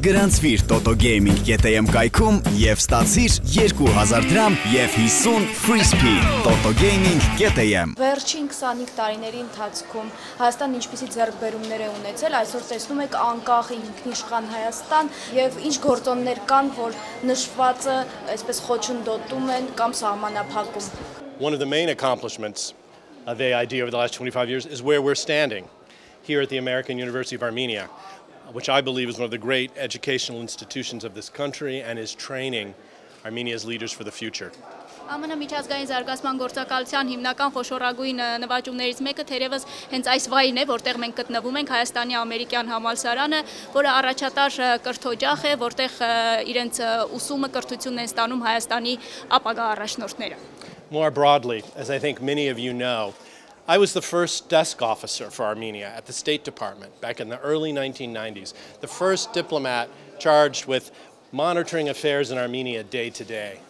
Գրանցվիր Toto Gaming.am կայքում եւ ստացիր 2000 դրամ եւ 50 free spin Toto Gaming.am Վերջին 25 տարիների ընթացքում Հայաստանն ինչպիսի ձեռքբերումներ է ունեցել, այսօր տեսնում եք անկախ ինքնիշխան Հայաստան եւ ինչ գործոններ կան, որ նշվածը այսպես խոչընդոտում են կամ սահմանափակում. One of the main accomplishments of AID over the last 25 years is where we're standing here at the American University of Armenia, which I believe is one of the great educational institutions of this country and is training Armenia's leaders for the future. ԱՄՆ միջազգային զարգացման գործակալության հիմնական խոշորագույն նվաճումներից մեկը թերևս հենց այս վայրն է, որտեղ մենք գտնվում ենք Հայաստանի ամերիկյան համալսարանը, որը առաջատար կրթօջախ է, որտեղ իրենց ուսումը կրթությունն են ստանում Հայաստանի ապագա առաջնորդները. More broadly, as I think many of you know, I was the first desk officer for Armenia at the State Department back in the early 1990s, the first diplomat charged with monitoring affairs in Armenia day to day.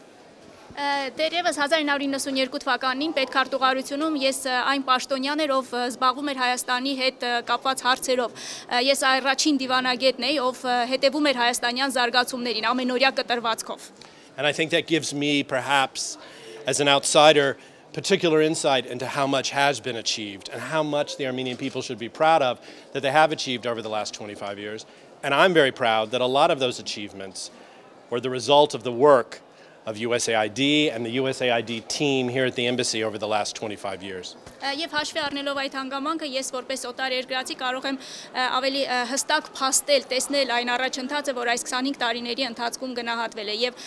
Դերևս 1992 թվականին պետքարտուղարությունում ես այն պաշտոնյան էր, ով զբաղվում էր Հայաստանի հետ կապված հարցերով։ Ես առաջին դիվանագետն էի, ով հետևում էր հայաստանյան զարգացումներին ամենօրյա կտրվածքով. And I think that gives me, perhaps, as an outsider, particular insight into how much has been achieved and how much the Armenian people should be proud of that they have achieved over the last 25 years. And I'm very proud that a lot of those achievements were the result of the work of USAID and the USAID team here at the embassy over the last 25 years. Եվ հաշվի առնելով այդ հանգամանքը ես որպես օտար երկրացի կարող եմ ավելի հստակ փաստել, տեսնել այն առաջընթացը, որ այս 25 տարիների ընթացքում գնահատվել է եւ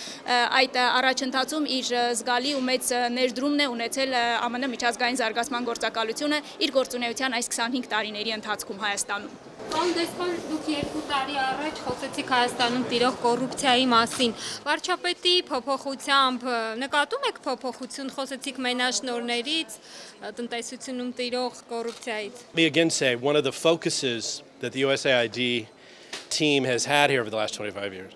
այդ առաջընթացում իր զգալի ու մեծ ներդրումն է ունեցել ԱՄՆ միջազգային զարգացման գործակալությունը իր գործունեության այս 25 տարիների ընթացքում Հայաստանում. Պարոն դեսպան, դուք 2 տարի առաջ խոսեցիք Հայաստանում տիրող կոռուպցիայի մասին։ Վարչապետի փոփոխությամբ նկատում եք փոփոխություն, խոսեցիք մենաշնորհներից, տնտեսությունում տիրող կոռուպցիայից։ Let me again say, one of the focuses that the USAID team has had here over the last 25 years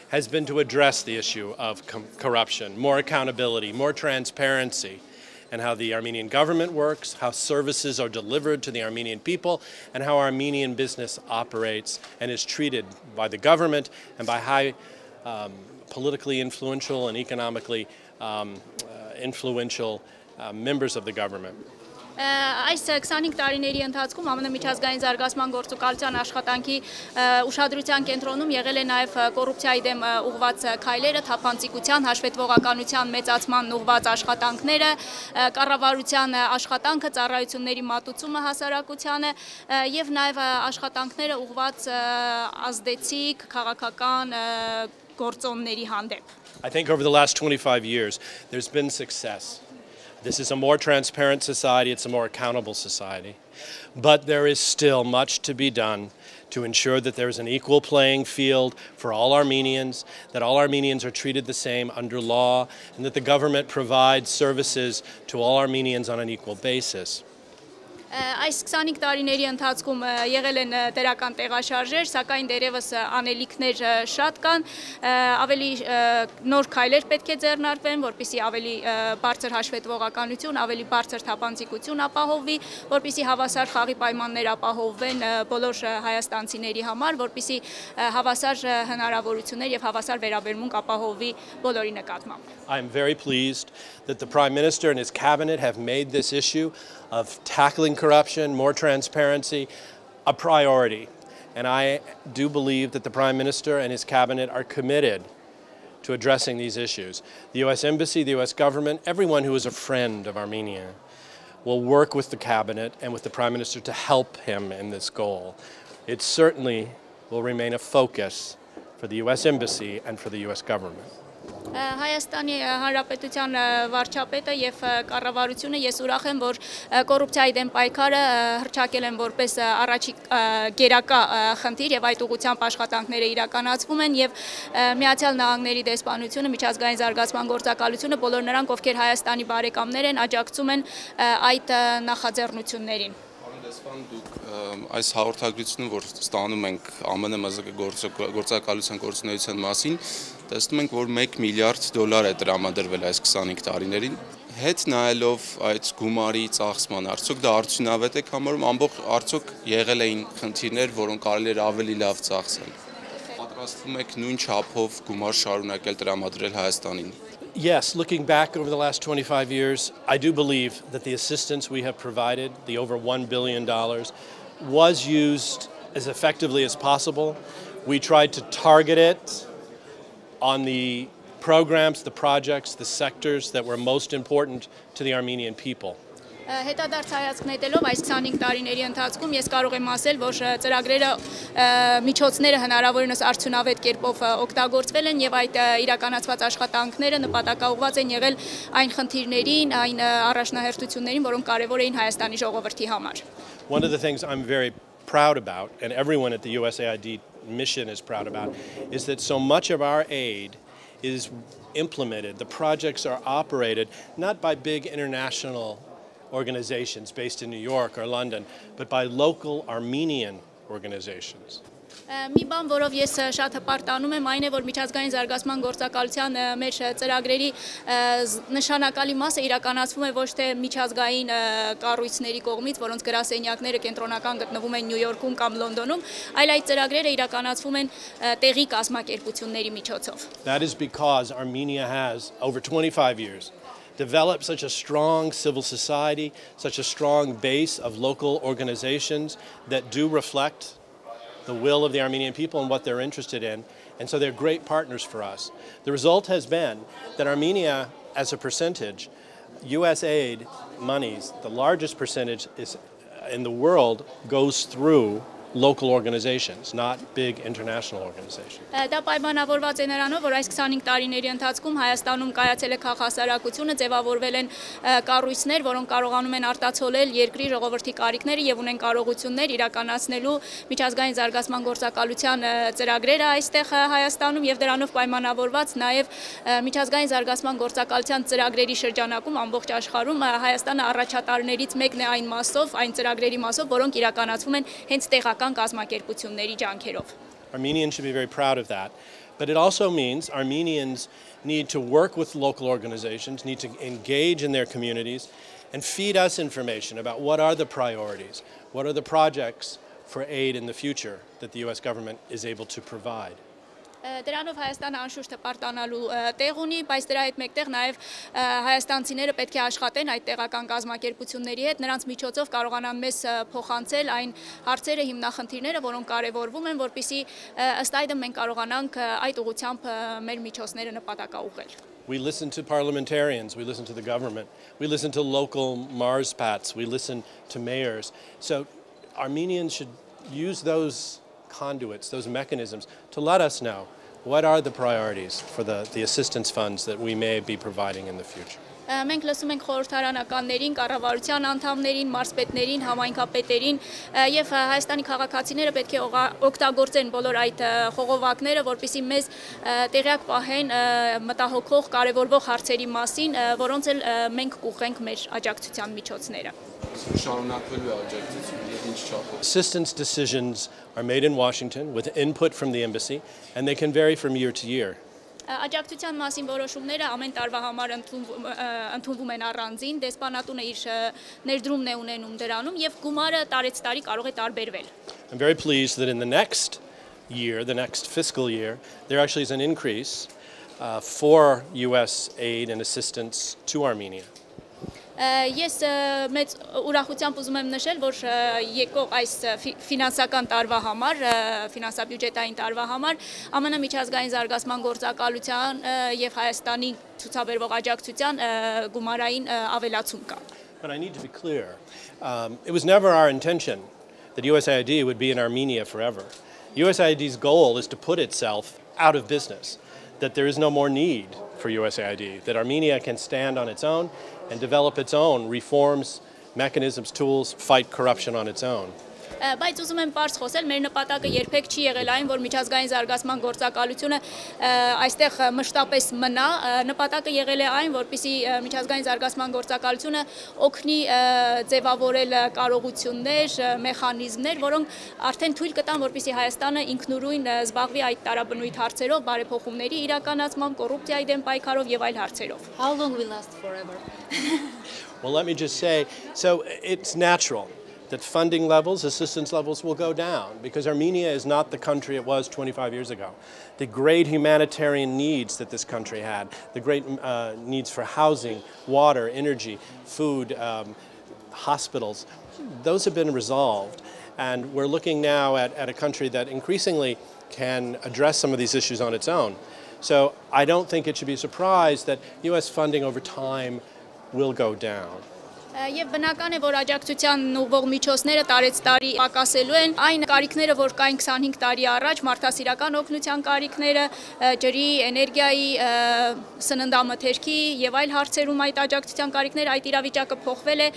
has been to address the issue of corruption, more accountability, more transparency, and how the Armenian government works, how services are delivered to the Armenian people, and how Armenian business operates and is treated by the government and by high politically influential and economically influential members of the government. Այս 25 տարիների ընթացքում ԱՄՆ միջազգային զարգացման գործակալության աշխատանքի ուշադրության կենտրոնում եղել է նաև կոռուպցիայի դեմ ուղղված քայլերը, թափանցիկության, հաշվետվողականության մեծացման ուղղված աշխատանքները, կառավարության աշխատանքը, ծառայությունների մատուցումը հասարակությանը եւ նաև աշխատանքները ուղղված ազդեցիկ քաղաքական գործոնների հանդեպ. I think over the last 25 years there's been success. This is a more transparent society, it's a more accountable society, but there is still much to be done to ensure that there is an equal playing field for all Armenians, that all Armenians are treated the same under law, and that the government provides services to all Armenians on an equal basis. Այս 25 տարիների ընթացքում եղել են դրական տեղաշարժեր, սակայն դերևս անելիքներ շատ կան, ավելի նոր քայլեր պետք է ձեռնարկվեն, որպեսզի ավելի բարձր հաշվետվողականություն, ավելի բարձր թափանցիկություն ապահովվի, որպեսզի հավասար խաղի պայմաններ ապահովվեն բոլոր հայաստանցիների համար, որպեսզի հավասար հնարավորություններ եւ հավասար վերաբերմունք ապահովվի բոլորի նկատմամբ. I am very pleased that the Prime Minister and his cabinet have made this issue of tackling corruption, more transparency, a priority. And I do believe that the Prime Minister and his cabinet are committed to addressing these issues. The U.S. Embassy, the U.S. government, everyone who is a friend of Armenia will work with the cabinet and with the Prime Minister to help him in this goal. It certainly will remain a focus for the U.S. Embassy and for the U.S. government. Հայաստանի Հանրապետության վարչապետը եւ կառավարությունը ես ուրախ եմ, որ կոռուպցիայի դեմ պայքարը հռչակել են որպես առաջի գերակա խնդիր եւ այդ ուղղությամբ աշխատանքները իրականացվում են եւ Միացյալ Նահանգների դեսպանությունը, միջազգային զարգացման գործակալությունը բոլոր նրանք, ովքեր Հայաստանի բարեկամներ են, աջակցում են այդ նախաձեռնություններին. Դեսպան, դուք այս հաղորդագրությունում, որ ստանում ենք ԱՄՆ գործակալության գործունեության մասին, տեսնում ենք, որ $1 միլիարդ է տրամադրվել այս 25 տարիներին, հետ նայելով այդ գումարի ծախսման, արդյոք դա արդյունավետ եք համարում, արդյոք եղել էին խնդիրներ, որոնք կարելի էր ավելի լավ ծախսել։ պատրաստվում եք նույն չափով գումար շարունակել տրամադրել Հայաստանին։ Yes, looking back over the last 25 years, I do believe that the assistance we have provided, the over $1 billion, was used as effectively as possible. We tried to target it on the programs, the projects, the sectors that were most important to the Armenian people. Հետադարձ հայացք նետելով այս 25 տարիների ընթացքում ես կարող եմ ասել, որ ծրագրերը միջոցները հնարավորինս արդյունավետ կերպով օգտագործվել են եւ այդ իրականացված աշխատանքները նպատակաուղղված են եղել այն խնդիրներին, այն առաջնահերթություններին, որոնք կարեւոր էին Հայաստանի ժողովրդի համար. One of the things I'm very proud about, and everyone at the USAID mission is proud about, is that so much of our aid is implemented. The projects are operated not by big international organizations based in New York or London, but by local Armenian organizations. Մի բան, որով ես շատ հպարտանում եմ, այն է, որ միջազգային զարգացման գործակալության մեր ծրագրերի նշանակալի մասը իրականացվում է ոչ թե միջազգային կառույցների կողմից, որոնց գրասենյակները կենտրոնական գտնվում են Նյու Յորքում կամ Լոնդոնում, այլ այդ ծրագրերը իրականացվում են տեղի կազմակերպությունների միջոցով. That is because Armenia has, over 25 years, developed such a strong civil society, such a strong base of local organizations that do reflect the will of the Armenian people and what they're interested in, and so they're great partners for us. The result has been that Armenia, as a percentage, US aid monies, the largest percentage is in the world, goes through local organizations, not big international organizations. Դա պայմանավորված է նրանով, որ այս 25 տարիների ընթացքում Հայաստանում կայացել է քաղաքասարակությունը, ձևավորվել են կառույցներ, որոնք կարողանում են արտացոլել երկրի ժողովրդի կարիքները եւ ունեն կարողություններ իրականացնելու միջազգային զարգացման գործակալության ծրագրերը այստեղ Հայաստանում եւ դրանով պայմանավորված նաեւ միջազգային զարգացման գործակալության ծրագրերի շրջանակում ամբողջ աշխարհում Հայաստանը առաջատարներից մեկն է այն մասով, այն ծրագրերի մասով, որոնք իրականացվում են հենց տեղական կազմակերպությունների ջանքերով. Armenians should be very proud of that, but it also means Armenians need to work with local organizations, need to engage in their communities, and feed us information about what are the priorities, what are the projects for aid in the future that the US government is able to provide. Դրանով Հայաստանը անշուշտ հպարտանալու տեղ ունի, բայց դրա հետ մեկտեղ նաև հայաստանցիները պետք է աշխատեն այդ տեղական կազմակերպությունների հետ, նրանց միջոցով կարողանան մեզ փոխանցել այն հարցերը, հիմնախնդիրները, որոնք կարևորվում են, որպեսզի ըստ այդմ մենք կարողանանք այդ ուղղությամբ մեր միջոցները նպատակաուղղել. We listen to parliamentarians, we listen to the government, we listen to local MARSPATs, we listen to mayors. So Armenians should use those conduits, those mechanisms, to let us know what are the priorities for the assistance funds that we may be providing in the future. Մենք լսում ենք խորհրդարանականներին, կառավարության անդամներին, մարզպետներին, համայնքապետերին եւ Հայաստանի քաղաքացիները պետք է օգտագործեն բոլոր այդ խողովակները, որպեսզի մեզ տեղյակ պահեն մտահոգող կարևորվող հարցերի մասին, որոնց էլ մենք կուղղենք մեր աջակցության միջոցները. Assistance decisions are made in Washington with input from the embassy, and they can vary from year to year. Աջակցության մասին որոշումները ամեն տարվա համար ընդունվում են առանձին, դեսպանատունը իր ներդրումն է ունենում դրանում եւ գումարը տարեց տարի կարող է տարբերվել. I'm very pleased that in the next year, the next fiscal year, there actually is an increase for US aid and assistance to Armenia. Ես մեծ ուրախությամբ ուզում եմ նշել, որ եկող այս ֆինանսական տարվա համար, ֆինանսաբյուջետային տարվա համար ԱՄՆ միջազգային զարգացման գործակալության եւ Հայաստանի ցուցաբերվող աջակցության գումարային ավելացում կա. But I need to be clear. It was never our intention that USAID would be in Armenia forever. USAID's goal is to put itself out of business, that there is no more need for USAID, that Armenia can stand on its own and develop its own reforms, mechanisms, tools, fight corruption on its own. Բայց ուզում եմ բարձ խոսել, մեր նպատակը երբեք չի եղել այն, որ միջազգային զարգացման գործակալությունը այստեղ մշտապես մնա, նպատակը եղել է այն, որպեսզի միջազգային զարգացման գործակալությունը օգնի ձևավորել կարողություններ, մեխանիզմներ, որոնք արդեն թույլ կտան, որպեսզի Հայաստանը ինքնուրույն զբաղվի այդ տարաբնույթ հարցերով, բարեփոխումների իրականացմամբ, կոռուպցիայի դեմ պայքարով եւ այլ հարցերով. How long will last forever? Well, let me just say, so it's natural that funding levels, assistance levels will go down because Armenia is not the country it was 25 years ago. The great humanitarian needs that this country had, the great needs for housing, water, energy, food, hospitals, those have been resolved. And we're looking now at a country that increasingly can address some of these issues on its own. So I don't think it should be a surprise that US funding over time will go down. Եվ բնական է, որ աջակցության ուղղող միջոցները տարեց տարի պակասելու են, այն կարիքները, որ կային 25 տարի առաջ, մարդասիրական օգնության կարիքները, ջրի, էներգիայի, սննդամթերքի եւ այլ հարցերում այդ աջակցության կարիքները, այդ իրավիճակը փոխվել է,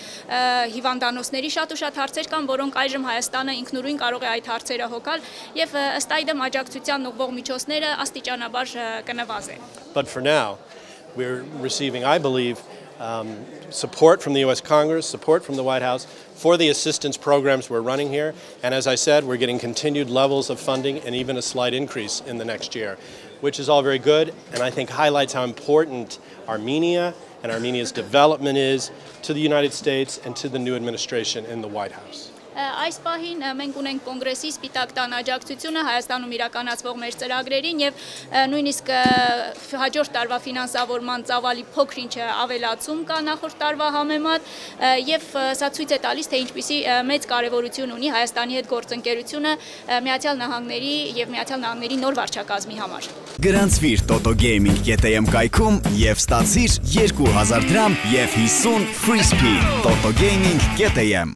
հիվանդանոցների շատ ու շատ հարցեր կան, որոնք այժմ Հայաստանը ինքնուրույն կարող է այդ հարցերը հոգալ եւ ըստ այդմ աջակցության ուղղող միջոցները աստիճանաբար կնվազեն. But for now, we're receiving, I believe, support from the U.S. Congress, support from the White House for the assistance programs we're running here. And as I said, we're getting continued levels of funding and even a slight increase in the next year, which is all very good and I think highlights how important Armenia and Armenia's development is to the United States and to the new administration in the White House. Այս պահին մենք ունենք կոնգրեսի սպիտակ տան աջակցությունը Հայաստանում իրականացվող մեր ծրագրերին եւ նույնիսկ հաջորդ տարվա ֆինանսավորման ծավալի փոքր-ինչ ավելացում կա նախորդ տարվա համեմատ եւ սա ցույց է տալիս թե ինչպիսի մեծ կարեւորություն ունի Հայաստանի հետ գործընկերությունը Միացյալ Նահանգների եւ Միացյալ Նահանգների նոր վարչակազմի համար։ Գրանցվիր totogaming.am կայքում եւ ստացիր 2000 դրամ եւ 50 free spin totogaming.am